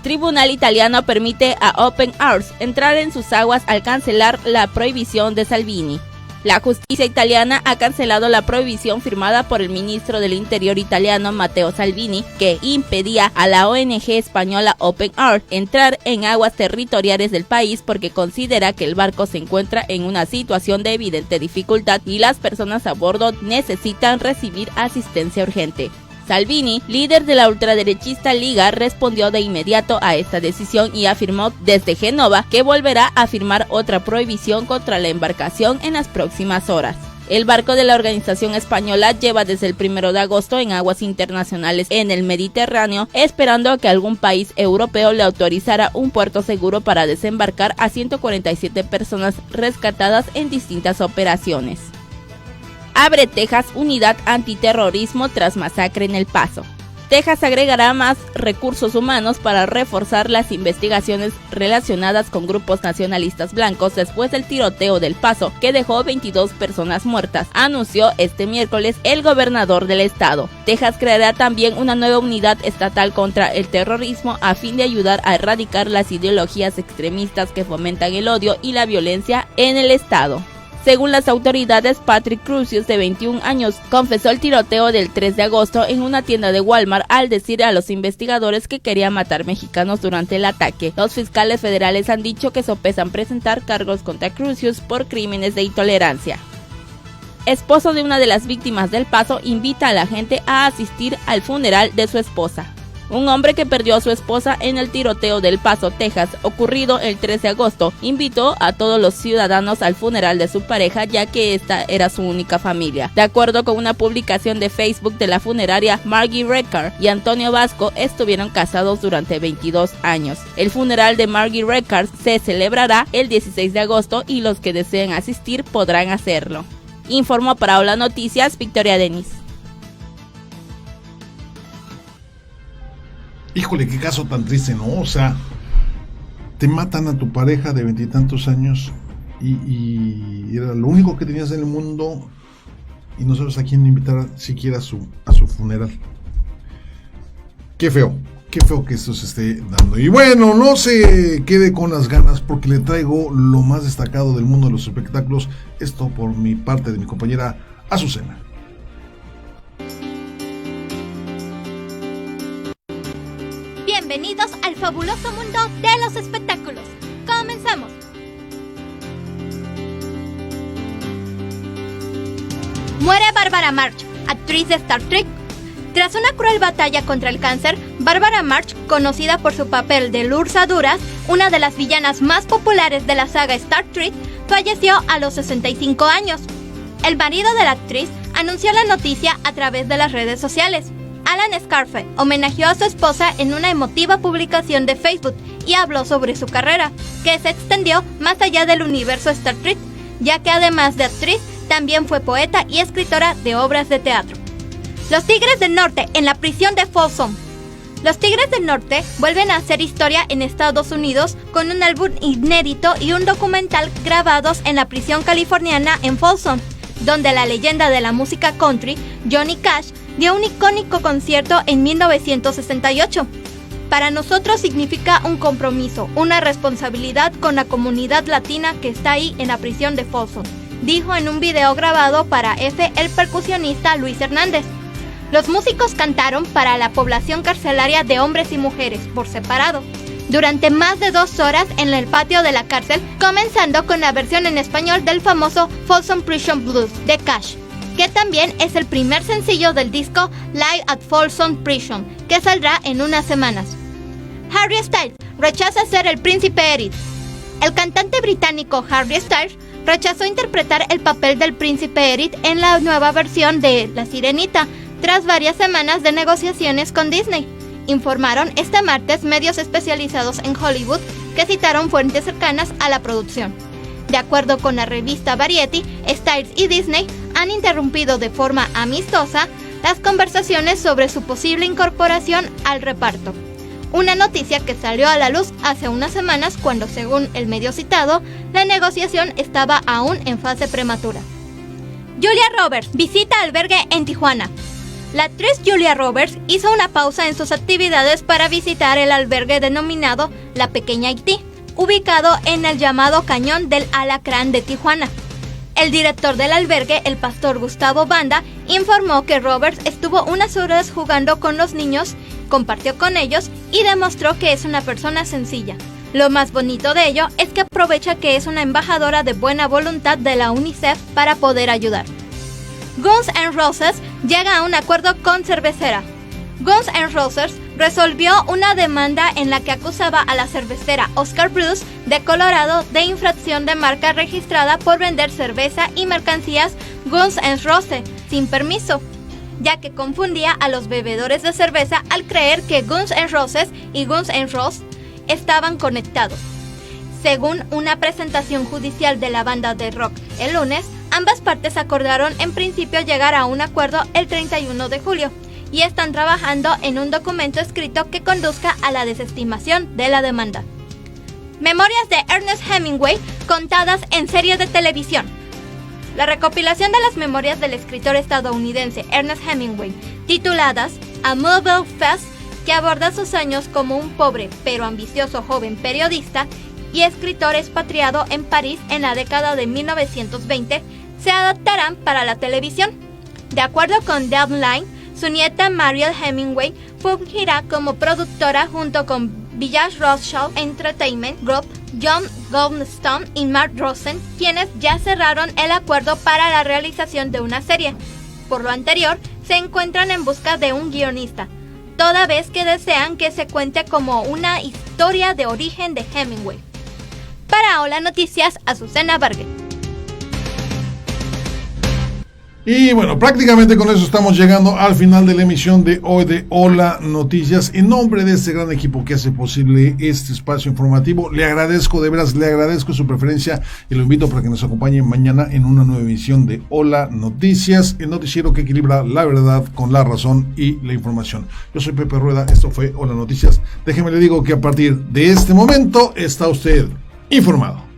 Tribunal italiano permite a Open Arms entrar en sus aguas al cancelar la prohibición de Salvini. La justicia italiana ha cancelado la prohibición firmada por el ministro del Interior italiano Matteo Salvini, que impedía a la ONG española Open Arms entrar en aguas territoriales del país porque considera que el barco se encuentra en una situación de evidente dificultad y las personas a bordo necesitan recibir asistencia urgente. Salvini, líder de la ultraderechista Liga, respondió de inmediato a esta decisión y afirmó desde Génova que volverá a firmar otra prohibición contra la embarcación en las próximas horas. El barco de la organización española lleva desde el 1 de agosto en aguas internacionales en el Mediterráneo, esperando a que algún país europeo le autorizara un puerto seguro para desembarcar a 147 personas rescatadas en distintas operaciones. Abre Texas unidad antiterrorismo tras masacre en El Paso. Texas agregará más recursos humanos para reforzar las investigaciones relacionadas con grupos nacionalistas blancos después del tiroteo del Paso, que dejó 22 personas muertas, anunció este miércoles el gobernador del estado. Texas creará también una nueva unidad estatal contra el terrorismo a fin de ayudar a erradicar las ideologías extremistas que fomentan el odio y la violencia en el estado. Según las autoridades, Patrick Crusius, de 21 años, confesó el tiroteo del 3 de agosto en una tienda de Walmart al decir a los investigadores que quería matar mexicanos durante el ataque. Los fiscales federales han dicho que sopesan presentar cargos contra Crusius por crímenes de intolerancia. Esposo de una de las víctimas del Paso invita a la gente a asistir al funeral de su esposa. Un hombre que perdió a su esposa en el tiroteo del Paso, Texas, ocurrido el 13 de agosto, invitó a todos los ciudadanos al funeral de su pareja, ya que esta era su única familia. De acuerdo con una publicación de Facebook de la funeraria, Margie Recard y Antonio Vasco estuvieron casados durante 22 años. El funeral de Margie Recard se celebrará el 16 de agosto y los que deseen asistir podrán hacerlo. Informó para Hola Noticias, Victoria Denis. Híjole, qué caso tan triste, ¿no? O sea, te matan a tu pareja de 20 y tantos años y era lo único que tenías en el mundo y no sabes a quién invitar siquiera a su funeral. Qué feo que esto se esté dando. Y bueno, no se quede con las ganas porque le traigo lo más destacado del mundo de los espectáculos. Esto por mi parte de mi compañera Azucena. Bienvenidos al fabuloso mundo de los espectáculos. ¡Comenzamos! Muere Barbara March, actriz de Star Trek. Tras una cruel batalla contra el cáncer, Barbara March, conocida por su papel de Lursa Duras, una de las villanas más populares de la saga Star Trek, falleció a los 65 años. El marido de la actriz anunció la noticia a través de las redes sociales. Alan Scarfe homenajeó a su esposa en una emotiva publicación de Facebook y habló sobre su carrera, que se extendió más allá del universo Star Trek, ya que además de actriz, también fue poeta y escritora de obras de teatro. Los Tigres del Norte en la prisión de Folsom. Los Tigres del Norte vuelven a hacer historia en Estados Unidos con un álbum inédito y un documental grabados en la prisión californiana en Folsom, donde la leyenda de la música country, Johnny Cash, dio un icónico concierto en 1968. Para nosotros significa un compromiso, una responsabilidad con la comunidad latina que está ahí en la prisión de Folsom, dijo en un video grabado para EFE el percusionista Luis Hernández. Los músicos cantaron para la población carcelaria de hombres y mujeres por separado, durante más de 2 horas en el patio de la cárcel, comenzando con la versión en español del famoso Folsom Prison Blues de Cash, que también es el primer sencillo del disco Live at Folsom Prison, que saldrá en unas semanas. Harry Styles rechaza ser el príncipe Eric. El cantante británico Harry Styles rechazó interpretar el papel del príncipe Eric en la nueva versión de La Sirenita, tras varias semanas de negociaciones con Disney, informaron este martes medios especializados en Hollywood que citaron fuentes cercanas a la producción. De acuerdo con la revista Variety, Styles y Disney han interrumpido de forma amistosa las conversaciones sobre su posible incorporación al reparto. Una noticia que salió a la luz hace unas semanas cuando, según el medio citado, la negociación estaba aún en fase prematura. Julia Roberts visita albergue en Tijuana. La actriz Julia Roberts hizo una pausa en sus actividades para visitar el albergue denominado La Pequeña Haití, ubicado en el llamado Cañón del Alacrán de Tijuana. El director del albergue, el pastor Gustavo Banda, informó que Roberts estuvo unas horas jugando con los niños, compartió con ellos y demostró que es una persona sencilla. Lo más bonito de ello es que aprovecha que es una embajadora de buena voluntad de la UNICEF para poder ayudar. Guns N' Roses llega a un acuerdo con cervecera. Guns N' Roses resolvió una demanda en la que acusaba a la cervecera Oscar Blues de Colorado de infracción de marca registrada por vender cerveza y mercancías Guns N' Roses sin permiso, ya que confundía a los bebedores de cerveza al creer que Guns N' Roses y Guns N' Roses estaban conectados. Según una presentación judicial de la banda de rock el lunes, ambas partes acordaron en principio llegar a un acuerdo el 31 de julio y están trabajando en un documento escrito que conduzca a la desestimación de la demanda. Memorias de Ernest Hemingway contadas en serie de televisión. La recopilación de las memorias del escritor estadounidense Ernest Hemingway, tituladas A Movable Fest, que aborda sus años como un pobre pero ambicioso joven periodista y escritor expatriado en París en la década de 1920, se adaptarán para la televisión. De acuerdo con Deadline, su nieta Mariel Hemingway fungirá como productora junto con Village Rothschild Entertainment Group, John Goldstone y Mark Rosen, quienes ya cerraron el acuerdo para la realización de una serie. Por lo anterior, se encuentran en busca de un guionista. toda vez que desean que se cuente como una historia de origen de Hemingway. Para Hola Noticias, Azucena Vargas. Y bueno, prácticamente con eso estamos llegando al final de la emisión de hoy de Hola Noticias. En nombre de este gran equipo que hace posible este espacio informativo, le agradezco, de veras, le agradezco su preferencia y lo invito para que nos acompañe mañana en una nueva emisión de Hola Noticias, el noticiero que equilibra la verdad con la razón y la información. Yo soy Pepe Rueda, esto fue Hola Noticias. Déjeme le digo que a partir de este momento está usted informado.